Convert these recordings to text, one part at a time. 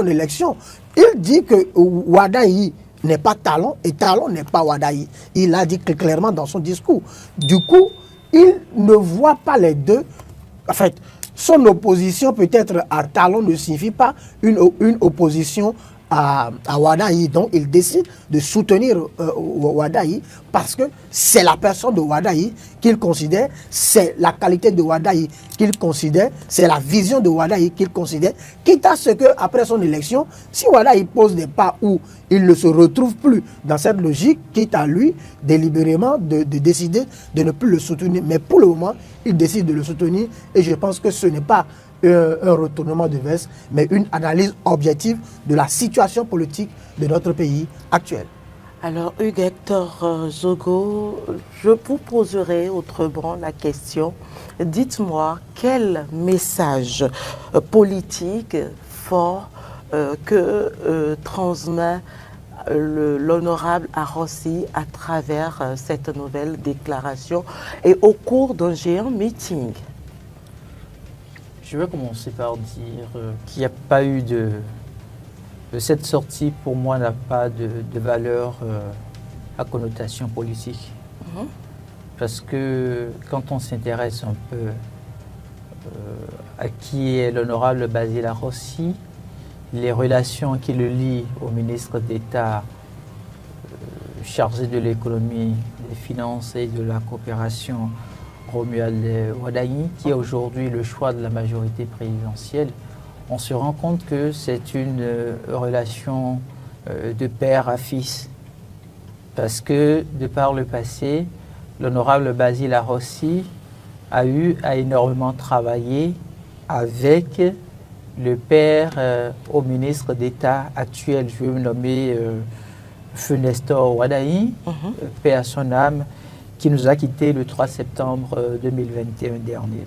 élection, il dit que Wadayi n'est pas Talon et Talon n'est pas Wadayi. Il l'a dit clairement dans son discours. Du coup, il ne voit pas les deux. En fait, son opposition peut-être à Talon ne signifie pas une opposition à Wadayi. Donc, il décide de soutenir Wadayi parce que c'est la personne de Wadayi qu'il considère, c'est la qualité de Wadayi qu'il considère, c'est la vision de Wadayi qu'il considère, quitte à ce qu'après son élection, si Wadayi pose des pas où il ne se retrouve plus dans cette logique, quitte à lui délibérément de décider de ne plus le soutenir. Mais pour le moment, il décide de le soutenir et je pense que ce n'est pas un retournement de veste, mais une analyse objective de la situation politique de notre pays actuel. Alors, Hugues Hector Zogo, je vous poserai autrement la question. Dites-moi, quel message politique fort que transmet l'honorable Arrossi à travers cette nouvelle déclaration et au cours d'un géant meeting? Je vais commencer par dire qu'il n'y a pas eu de cette sortie, pour moi, n'a pas de valeur à connotation politique. Parce que quand on s'intéresse un peu à qui est l'honorable Basil Arrossi, les relations qui le lient au ministre d'État chargé de l'économie, des finances et de la coopération, Romuald Wadayi, qui est aujourd'hui le choix de la majorité présidentielle, on se rend compte que c'est une relation de père à fils. Parce que, de par le passé, l'honorable Basil Arrossi a eu à énormément travailler avec le père au ministre d'État actuel, je vais me nommer Feu Nestor Wadayi, paix à son âme, qui nous a quittés le 3 septembre 2021 dernier.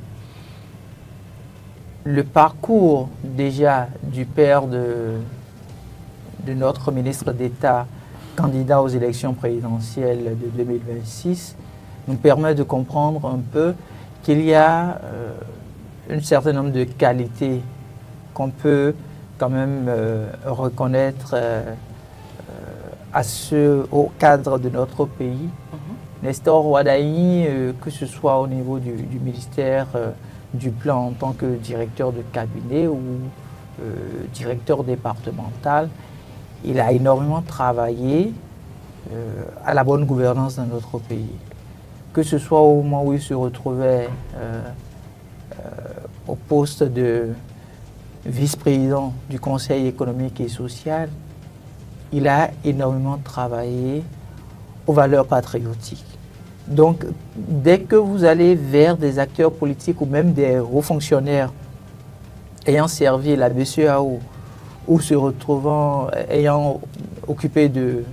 Le parcours déjà du père de notre ministre d'État, candidat aux élections présidentielles de 2026, nous permet de comprendre un peu qu'il y a un certain nombre de qualités qu'on peut quand même reconnaître au cadre de notre pays. Nestor Wadayi, que ce soit au niveau du ministère du Plan en tant que directeur de cabinet ou directeur départemental, il a énormément travaillé à la bonne gouvernance dans notre pays. Que ce soit au moment où il se retrouvait au poste de vice-président du Conseil économique et social, il a énormément travaillé aux valeurs patriotiques. Donc, dès que vous allez vers des acteurs politiques ou même des hauts fonctionnaires ayant servi la BCEAO ou se retrouvant, ayant occupé de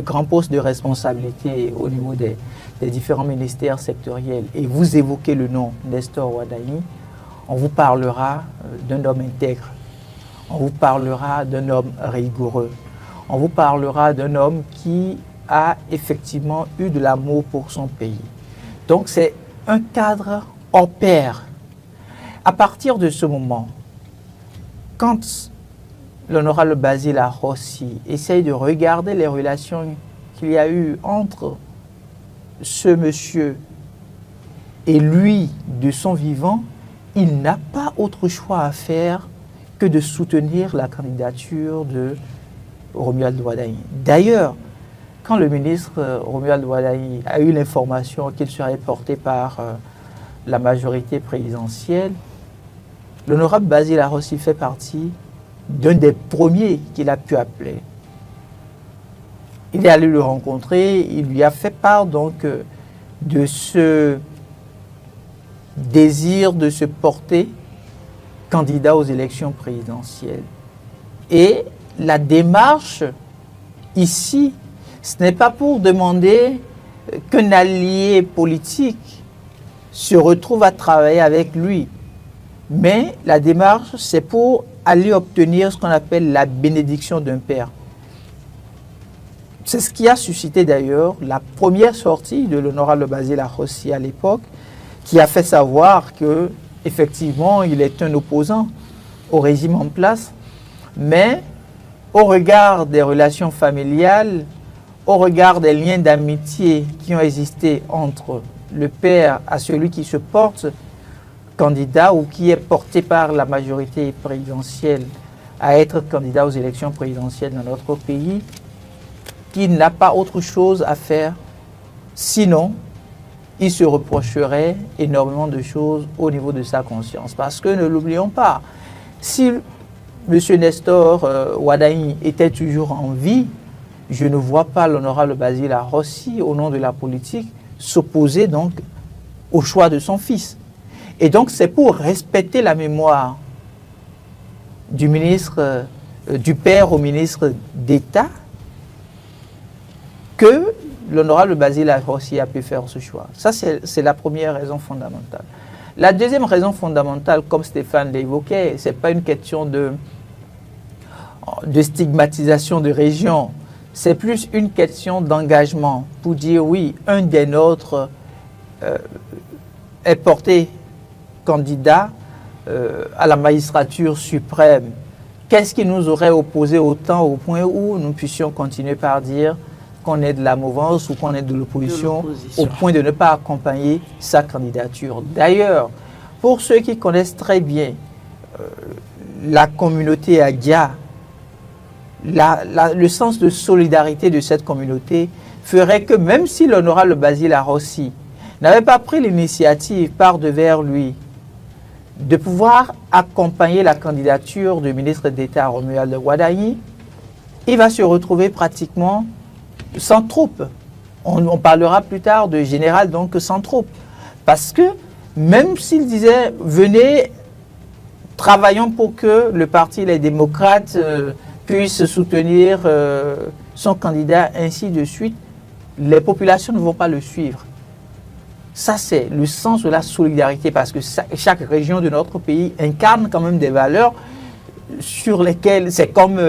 grands postes de responsabilité au niveau des différents ministères sectoriels et vous évoquez le nom Nestor Wadayi, on vous parlera d'un homme intègre, on vous parlera d'un homme rigoureux, on vous parlera d'un homme qui a effectivement eu de l'amour pour son pays. Donc c'est un cadre hors pair. À partir de ce moment, quand l'honorable Basil Arrossi essaye de regarder les relations qu'il y a eu entre ce monsieur et lui de son vivant, il n'a pas autre choix à faire que de soutenir la candidature de Romuald Wadayi. D'ailleurs, quand le ministre Romuald Wadayi a eu l'information qu'il serait porté par la majorité présidentielle, l'honorable Basil Arrossi fait partie d'un des premiers qu'il a pu appeler. Il est allé le rencontrer, il lui a fait part donc de ce désir de se porter candidat aux élections présidentielles. Et la démarche ici, ce n'est pas pour demander qu'un allié politique se retrouve à travailler avec lui, mais la démarche, c'est pour aller obtenir ce qu'on appelle la bénédiction d'un père. C'est ce qui a suscité d'ailleurs la première sortie de l'honorable Basil Arrossi à l'époque, qui a fait savoir que effectivement il est un opposant au régime en place, mais au regard des relations familiales, au regard des liens d'amitié qui ont existé entre le père à celui qui se porte candidat ou qui est porté par la majorité présidentielle à être candidat aux élections présidentielles dans notre pays, qui n'a pas autre chose à faire, sinon il se reprocherait énormément de choses au niveau de sa conscience. Parce que ne l'oublions pas, si M. Nestor Ouadaï était toujours en vie, je ne vois pas l'honorable Basile Arrossi, au nom de la politique, s'opposer donc au choix de son fils. Et donc c'est pour respecter la mémoire du ministre, du père au ministre d'État, que l'honorable Basile Arrossi a pu faire ce choix. Ça, c'est la première raison fondamentale. La deuxième raison fondamentale, comme Stéphane l'évoquait, ce n'est pas une question de stigmatisation de région, c'est plus une question d'engagement pour dire oui, un des nôtres est porté candidat à la magistrature suprême. Qu'est-ce qui nous aurait opposé autant au point où nous puissions continuer par dire qu'on est de la mouvance ou qu'on est de l'opposition au point de ne pas accompagner sa candidature. D'ailleurs, pour ceux qui connaissent très bien la communauté Agia, le sens de solidarité de cette communauté ferait que même si l'honorable Basile Arrossi n'avait pas pris l'initiative par devers lui de pouvoir accompagner la candidature du ministre d'État Romuald Ouadaï, il va se retrouver pratiquement sans troupes. On parlera plus tard de général donc sans troupes. Parce que même s'il disait venez, travaillons pour que le parti Les Démocrates puisse soutenir son candidat, ainsi de suite, les populations ne vont pas le suivre. Ça, c'est le sens de la solidarité, parce que chaque région de notre pays incarne quand même des valeurs sur lesquelles c'est comme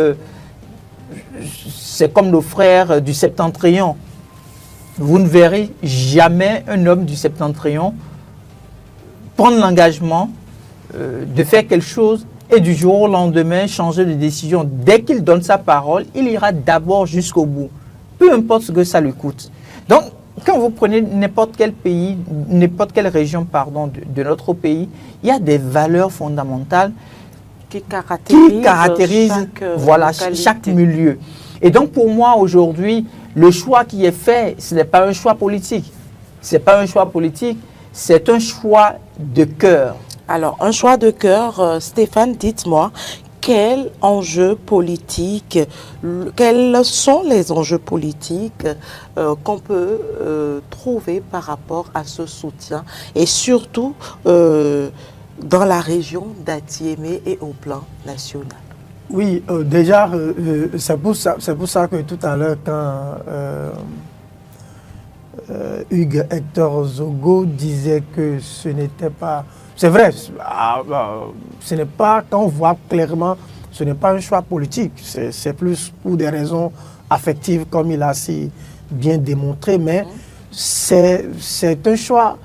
nos frères du Septentrion. Vous ne verrez jamais un homme du Septentrion prendre l'engagement de faire quelque chose et du jour au lendemain changer de décision. Dès qu'il donne sa parole, il ira d'abord jusqu'au bout, peu importe ce que ça lui coûte. Donc, quand vous prenez n'importe quel pays, n'importe quelle région de notre pays, il y a des valeurs fondamentales qui caractérisent chaque milieu. Et donc pour moi aujourd'hui, le choix qui est fait, ce n'est pas un choix politique. Ce n'est pas un choix politique, c'est un choix de cœur. Alors, un choix de cœur, Stéphane, dites-moi, quels enjeux politiques, quels sont les enjeux politiques qu'on peut trouver par rapport à ce soutien et surtout dans la région d'Atiémé et au plan national? Oui, déjà, c'est pour ça que tout à l'heure, quand Hugues Hector Zogo disait que ce n'était pas... C'est vrai, ce n'est pas, quand on voit clairement, ce n'est pas un choix politique, c'est plus pour des raisons affectives, comme il a si bien démontré, mais c'est un choix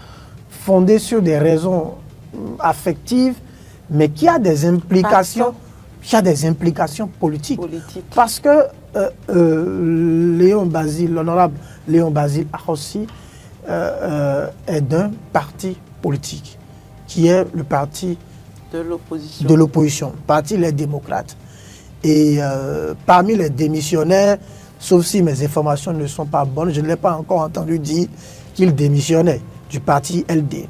fondé sur des raisons affectives, mais qui a des implications, politiques. Parce que l'honorable Léon Basile Arrossi est d'un parti politique, qui est le parti de l'opposition, parti Les Démocrates. Et parmi les démissionnaires, sauf si mes informations ne sont pas bonnes, je ne l'ai pas encore entendu dire qu'il démissionnait du parti LD.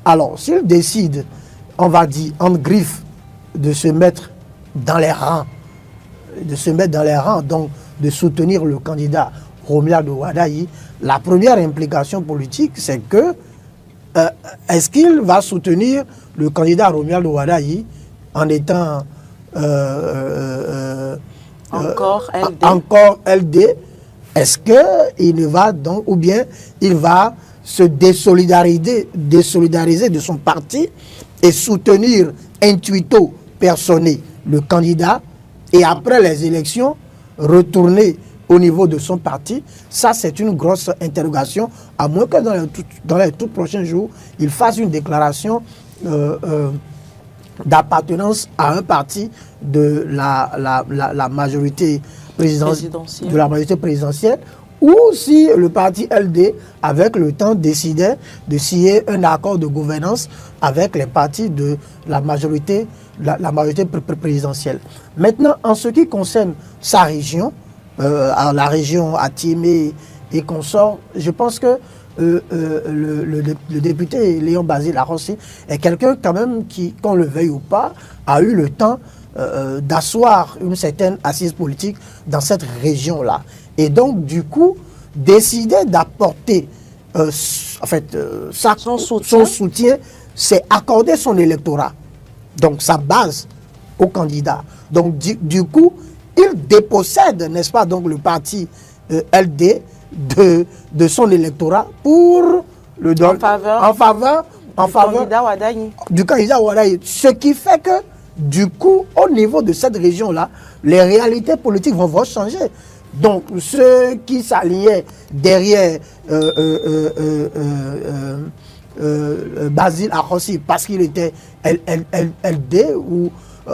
Alors, s'il décide, on va dire, en griffe, de se mettre dans les rangs, donc de soutenir le candidat Romuald Ouadaï, la première implication politique, c'est que est-ce qu'il va soutenir le candidat Romuald Ouadaï en étant encore LD? Est-ce qu'il ne va donc, ou bien il va se désolidariser de son parti et soutenir intuito personné le candidat et après les élections retourner au niveau de son parti? Ça, c'est une grosse interrogation, à moins que dans les tout prochains jours, il fasse une déclaration d'appartenance à un parti de la majorité Présidentielle. de la majorité présidentielle, ou si le parti LD, avec le temps, décidait de signer un accord de gouvernance avec les partis de la majorité, la majorité présidentielle. Maintenant, en ce qui concerne sa région, la région Atimé et consorts, je pense que le député Léon Basile Arrossi est quelqu'un quand même qui, qu'on le veuille ou pas, a eu le temps d'asseoir une certaine assise politique dans cette région-là. Et donc, du coup, décider d'apporter son soutien, c'est accorder son électorat, donc sa base au candidat. Donc, du coup, il dépossède, n'est-ce pas, donc le parti LD de son électorat pour le donner en faveur du candidat Ouadaï. Ce qui fait que, du coup, au niveau de cette région-là, les réalités politiques vont changer. Donc, ceux qui s'alliaient derrière Basile Arrossi parce qu'il était LD ou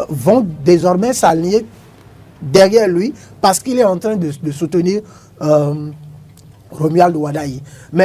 vont désormais s'allier derrière lui parce qu'il est en train de soutenir Romuald Ouadaï. Mais